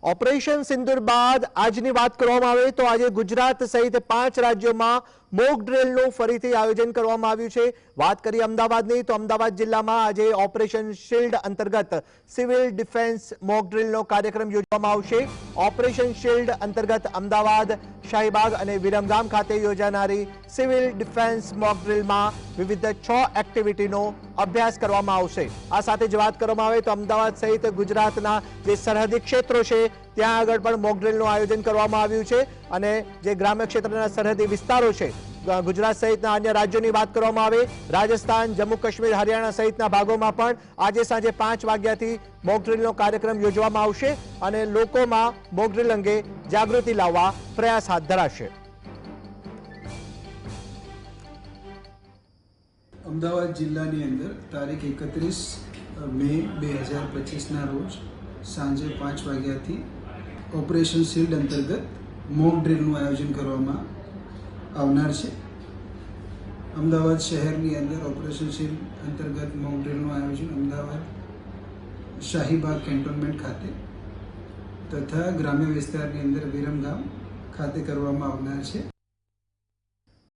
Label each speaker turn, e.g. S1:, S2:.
S1: Operation सिंदूर बाद આજની વાત કરવામાં આવે તો આજે ગુજરાત સહિત 5 રાજ્યોમાં મોક ડ્રિલનું ફરીથી આયોજન કરવામાં આવ્યું છે। વાત કરીએ અમદાવાદની તો અમદાવાદ જિલ્લામાં આજે ઓપરેશન શિલ્ડ અંતર્ગત સિવિલ ડિફેન્સ મોક ડ્રિલનો કાર્યક્રમ યોજવામાં આવશે। ઓપરેશન શિલ્ડ અંતર્ગત અમદાવાદ, શાહીબાગ અને વિરમગામ ખાતે યોજાનારી સિવિલ ડિફેન્સ મોક ડ્રિલમાં વિવિધ 6 એક્ટિવિટીનો અભ્યાસ કરવામાં આવશે। આ સાથે જ વાત કરવામાં આવે તો અમદાવાદ સહિત ગુજરાતના જે સરહદી ક્ષેત્રો છે ત્યાં આગળ પણ મોક ડ્રિલનું આયોજન કરવામાં આવ્યું છે અને જે ગ્રામ્ય ક્ષેત્રના સરહદી વિસ્તારો છે ગુજરાત સહિતના અન્ય રાજ્યોની વાત કરવામાં આવે રાજસ્થાન, જમ્મુ કાશ્મીર, હરિયાણા સહિતના ભાગોમાં પણ આજે સાંજે 5 વાગ્યાથી મોક ડ્રિલનો કાર્યક્રમ યોજવામાં આવશે અને લોકોમાં મોક ડ્રિલ અંગે જાગૃતિ લાવવા પ્રયાસ હાથ ધરાશે।
S2: અમદાવાદ જિલ્લાની અંદર તારીખ 31 મે 2025ના રોજ સાંજે 5 વાગ્યાથી ઓપરેશન શિલ્ડ અંતર્ગત મોક ડ્રિલનું આયોજન કરવામાં આવનાર છે। અમદાવાદ શહેરની અંદર ઓપરેશન શિલ્ડ અંતર્ગત મોક ડ્રિલનું આયોજન અમદાવાદ શાહીબાગ કેન્ટોનમેન્ટ ખાતે તથા ગ્રામ્ય વિસ્તારની અંદર વિરમગામ ખાતે કરવામાં આવનાર છે।